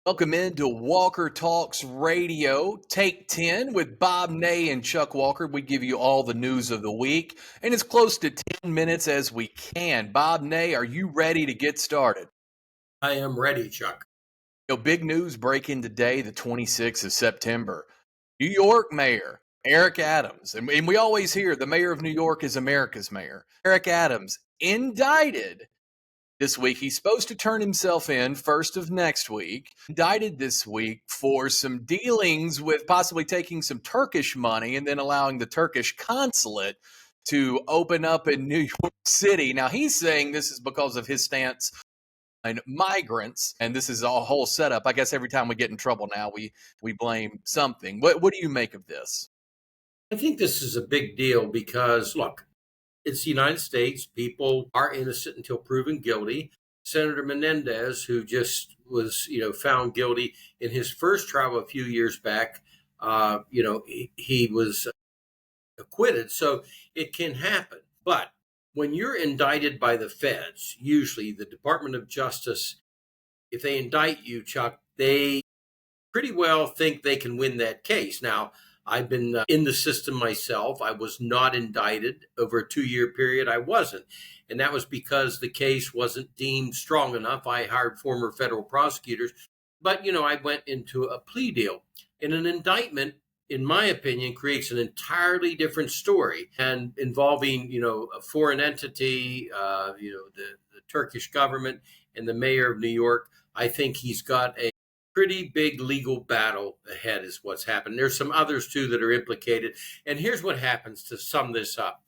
Welcome into Walker Talks Radio, Take 10 with Bob Ney and Chuck Walker. We give you all the news of the week, and it's close to 10 minutes as we can. Bob Ney, are you ready to get started? I am ready, Chuck. Big news breaking today, the 26th of September. New York Mayor Eric Adams, and we always hear the mayor of New York is America's mayor. Eric Adams indicted this week. He's supposed to turn himself in first of next week. Indicted this week for some dealings with possibly taking some Turkish money and then allowing the Turkish consulate to open up in New York City. Now, he's saying this is because of his stance on migrants, and this is a whole setup. I guess every time we get in trouble now, we blame something. What do you make of this? I think this is a big deal because, look, it's the United States. People are innocent until proven guilty. Senator Menendez, who just was, found guilty in his first trial a few years back, he was acquitted. So it can happen. But when you're indicted by the feds, usually the Department of Justice, if they indict you, Chuck, they pretty well think they can win that case. Now, I've been in the system myself. I was not indicted over a 2-year period. I wasn't. And that was because the case wasn't deemed strong enough. I hired former federal prosecutors. But, I went into a plea deal. And an indictment, in my opinion, creates an entirely different story and involving, a foreign entity, the Turkish government and the mayor of New York. I think he's got a pretty big legal battle ahead is what's happened. There's some others too that are implicated. And here's what happens to sum this up.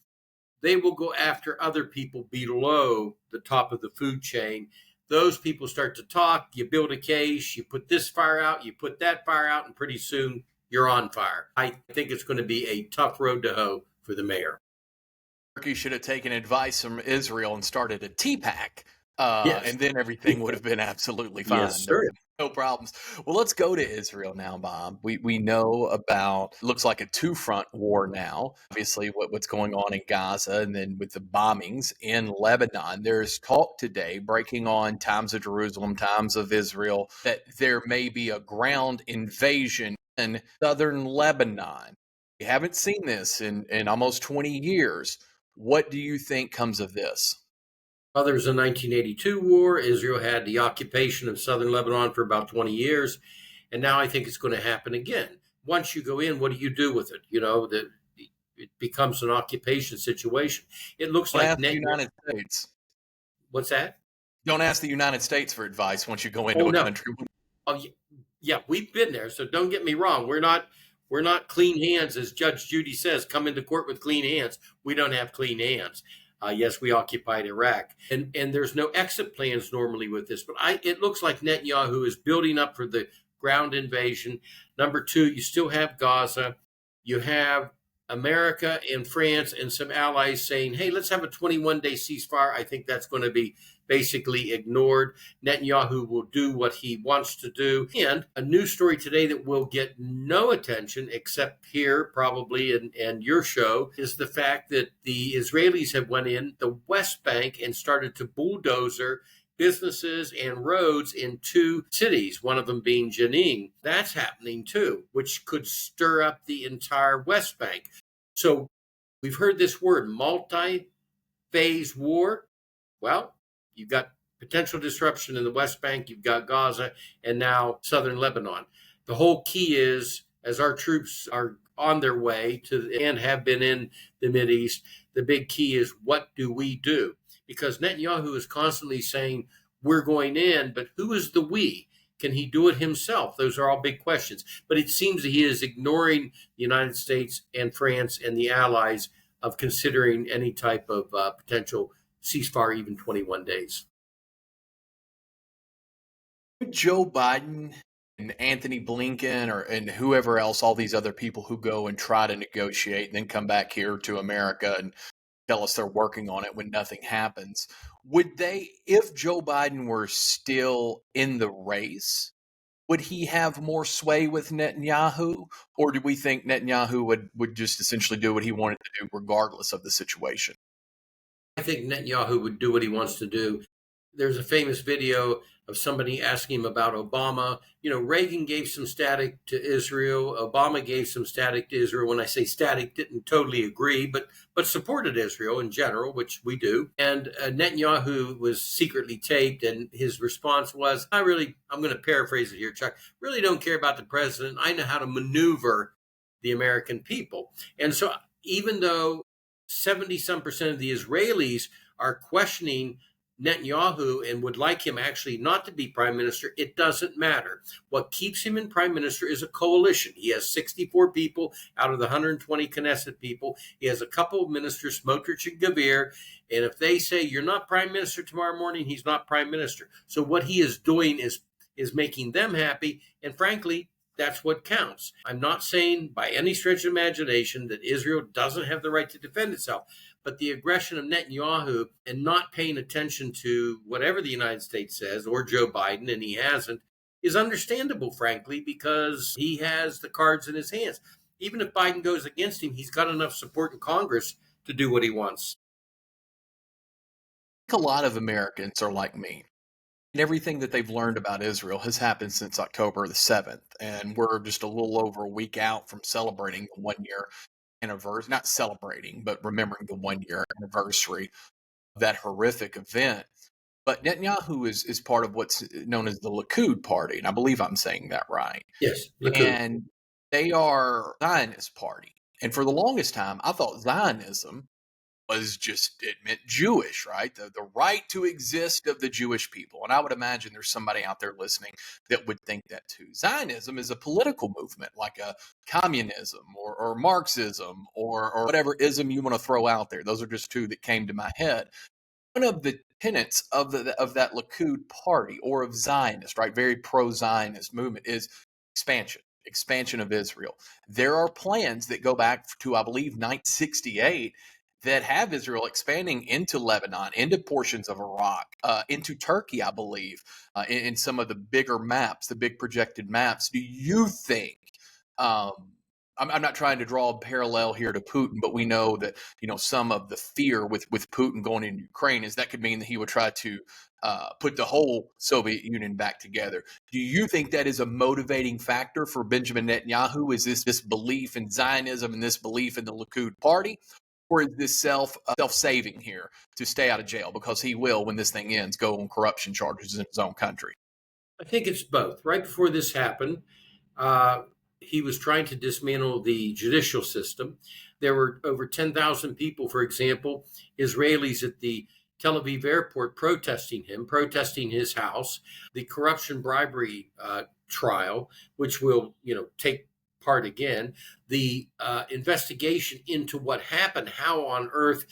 They will go after other people below the top of the food chain. Those people start to talk, you build a case, you put this fire out, you put that fire out, and pretty soon you're on fire. I think it's going to be a tough road to hoe for the mayor. Turkey should have taken advice from Israel and started a TPAC. Yes. And then everything would have been absolutely fine. Yes, sir. No problems. Well, let's go to Israel now, Bob. We know about, looks like a two-front war now. Obviously, what's going on in Gaza and then with the bombings in Lebanon. There's talk today, breaking on Times of Jerusalem, Times of Israel, that there may be a ground invasion in southern Lebanon. We haven't seen this in almost 20 years. What do you think comes of this? Well, there was a 1982 war. Israel had the occupation of southern Lebanon for about 20 years. And now I think it's going to happen again. Once you go in, what do you do with it? It becomes an occupation situation. It looks like the United States. What's that? Don't ask the United States for advice once you go into a country. Oh, yeah, we've been there. So don't get me wrong. We're not clean hands, as Judge Judy says. Come into court with clean hands. We don't have clean hands. Yes, we occupied Iraq, and there's no exit plans normally with this, but it looks like Netanyahu is building up for the ground invasion. Number two, you still have Gaza. You have America and France and some allies saying, hey, let's have a 21-day ceasefire. I think that's going to be basically ignored. Netanyahu will do what he wants to do. And a news story today that will get no attention except here probably and your show is the fact that the Israelis have went in the West Bank and started to bulldozer businesses and roads in 2 cities, one of them being Jenin. That's happening too, which could stir up the entire West Bank. So we've heard this word, multi-phase war. Well, you've got potential disruption in the West Bank, you've got Gaza, and now southern Lebanon. The whole key is, as our troops are on their way to and have been in the Mideast, the big key is, what do we do? Because Netanyahu is constantly saying, we're going in, but who is the we? Can he do it himself? Those are all big questions. But it seems that he is ignoring the United States and France and the allies of considering any type of potential ceasefire, even 21 days. Joe Biden and Anthony Blinken and whoever else, all these other people who go and try to negotiate and then come back here to America and tell us they're working on it when nothing happens. Would they, if Joe Biden were still in the race, would he have more sway with Netanyahu? Or do we think Netanyahu would just essentially do what he wanted to do regardless of the situation? I think Netanyahu would do what he wants to do. There's a famous video of somebody asking him about Obama. Reagan gave some static to Israel. Obama gave some static to Israel. When I say static, didn't totally agree, but supported Israel in general, which we do. And Netanyahu was secretly taped, and his response was, I'm going to paraphrase it here, Chuck, really don't care about the president. I know how to maneuver the American people. And so even though 70 some percent of the Israelis are questioning Netanyahu and would like him actually not to be prime minister, it doesn't matter. What keeps him in prime minister is a coalition. He has 64 people out of the 120 Knesset people. He has a couple of ministers, Smotrich and Gavir. And if they say you're not prime minister tomorrow morning, he's not prime minister. So what he is doing is making them happy. And frankly, that's what counts. I'm not saying by any stretch of imagination that Israel doesn't have the right to defend itself, but the aggression of Netanyahu and not paying attention to whatever the United States says or Joe Biden, and he hasn't, is understandable, frankly, because he has the cards in his hands. Even if Biden goes against him, he's got enough support in Congress to do what he wants. I think a lot of Americans are like me. And everything that they've learned about Israel has happened since October the 7th. And we're just a little over a week out from celebrating the 1 year anniversary, not celebrating, but remembering the 1 year anniversary of that horrific event. But Netanyahu is part of what's known as the Likud party. And I believe I'm saying that right. Yes, Likud. And they are a Zionist party. And for the longest time, I thought Zionism was just, it meant Jewish, right? The right to exist of the Jewish people. And I would imagine there's somebody out there listening that would think that too. Zionism is a political movement, like a communism or Marxism or whatever ism you want to throw out there. Those are just two that came to my head. One of the tenets of that Likud party or of Zionist, right, very pro-Zionist movement is expansion of Israel. There are plans that go back to, I believe, 1968 that have Israel expanding into Lebanon, into portions of Iraq, into Turkey, I believe, in some of the bigger maps, the big projected maps. Do you think, I'm not trying to draw a parallel here to Putin, but we know that, some of the fear with Putin going into Ukraine is that could mean that he would try to put the whole Soviet Union back together. Do you think that is a motivating factor for Benjamin Netanyahu? Is this belief in Zionism and this belief in the Likud party? Or is this self-saving here to stay out of jail because he will, when this thing ends, go on corruption charges in his own country? I think it's both. Right before this happened, he was trying to dismantle the judicial system. There were over 10,000 people, for example, Israelis at the Tel Aviv airport protesting him, protesting his house, the corruption bribery trial, which will, take part again, the investigation into what happened, how on earth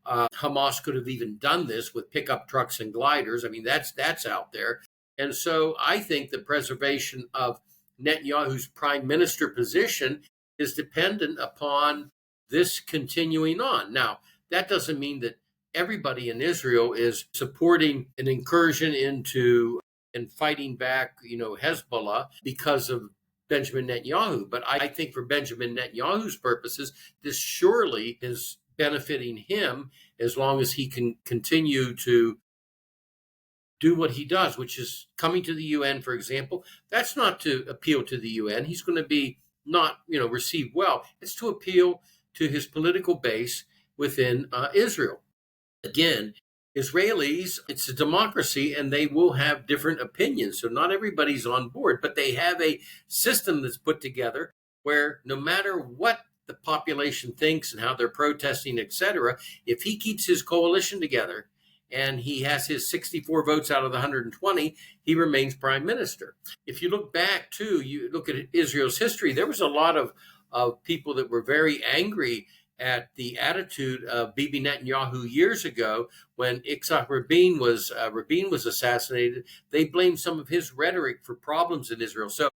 Hamas could have even done this with pickup trucks and gliders. I mean, that's out there. And so I think the preservation of Netanyahu's prime minister position is dependent upon this continuing on. Now, that doesn't mean that everybody in Israel is supporting an incursion into and fighting back, Hezbollah because of Benjamin Netanyahu. But I think for Benjamin Netanyahu's purposes, this surely is benefiting him as long as he can continue to do what he does, which is coming to the UN, for example. That's not to appeal to the UN. He's going to be not, received well. It's to appeal to his political base within Israel. Again, Israelis, it's a democracy and they will have different opinions. So not everybody's on board, but they have a system that's put together where no matter what the population thinks and how they're protesting, etc., if he keeps his coalition together and he has his 64 votes out of the 120, he remains prime minister. If you look back too, you look at Israel's history, there was a lot of people that were very angry at the attitude of Bibi Netanyahu years ago when Yitzhak Rabin was assassinated. They blamed some of his rhetoric for problems in Israel. So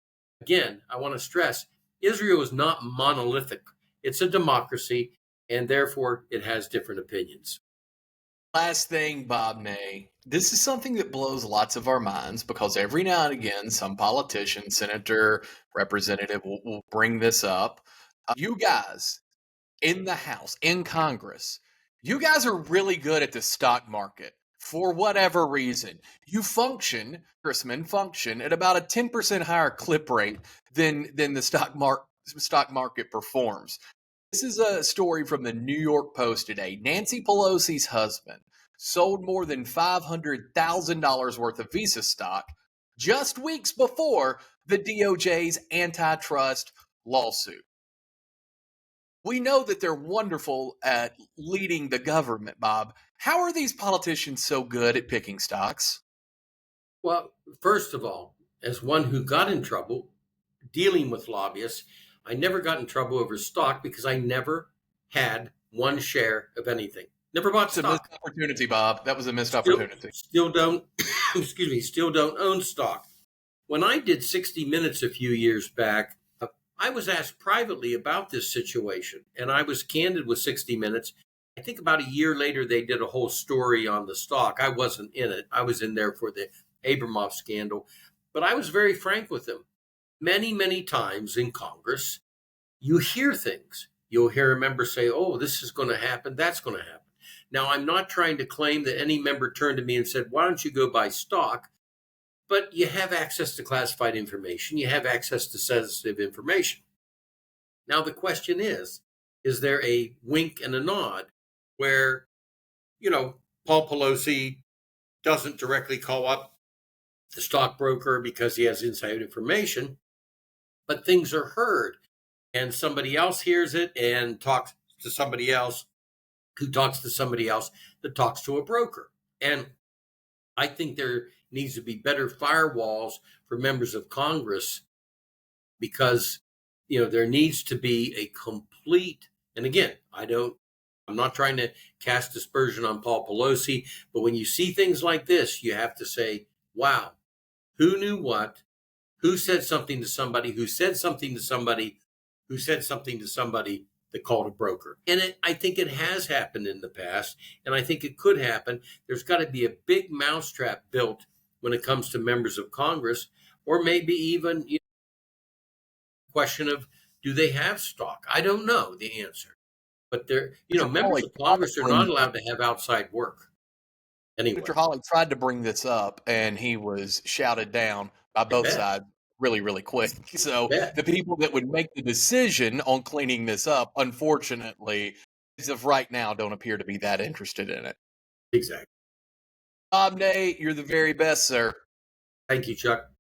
again, I want to stress, Israel is not monolithic. It's a democracy, and therefore it has different opinions. Last thing, Bob Ney, this is something that blows lots of our minds because every now and again, some politician, senator, representative will bring this up. You guys in the House, in Congress, you guys are really good at the stock market. for whatever reason, you function, Chrisman, function at about a 10% higher clip rate than the stock market performs. This is a story from the New York Post today. Nancy Pelosi's husband sold more than $500,000 worth of Visa stock just weeks before the DOJ's antitrust lawsuit. We know that they're wonderful at leading the government, Bob. How are these politicians so good at picking stocks? Well, first of all, as one who got in trouble dealing with lobbyists, I never got in trouble over stock because I never had one share of anything. Never bought It's a missed stock. opportunity, Bob. That was a missed opportunity. Still don't, excuse me, still don't own stock. When I did 60 Minutes a few years back, I was asked privately about this situation, and I was candid with 60 Minutes. I think about a year later, they did a whole story on the stock. I wasn't in it. I was in there for the Abramoff scandal, but I was very frank with them. Many, many times in Congress, you hear things. You'll hear a member say, oh, this is going to happen, that's going to happen. Now, I'm not trying to claim that any member turned to me and said, why don't you go buy stock? But you have access to classified information. You have access to sensitive information. Now, the question is there a wink and a nod where, Paul Pelosi doesn't directly call up the stockbroker because he has inside information, but things are heard and somebody else hears it and talks to somebody else who talks to somebody else that talks to a broker. And I think there needs to be better firewalls for members of Congress because, there needs to be a complete, and again, I'm not trying to cast dispersion on Paul Pelosi, but when you see things like this, you have to say, wow, who knew what? Who said something to somebody? Who said something to somebody? Who said something to somebody that called a broker? And I think it has happened in the past, and I think it could happen. There's got to be a big mousetrap built when it comes to members of Congress, or maybe even question of, do they have stock? I don't know the answer, but members of Congress are not allowed to have outside work. Anyway, Mr. Hawley tried to bring this up, and he was shouted down by both sides really, really quick. So the people that would make the decision on cleaning this up, unfortunately, as of right now, don't appear to be that interested in it. Exactly. Bob Ney, you're the very best, sir. Thank you, Chuck.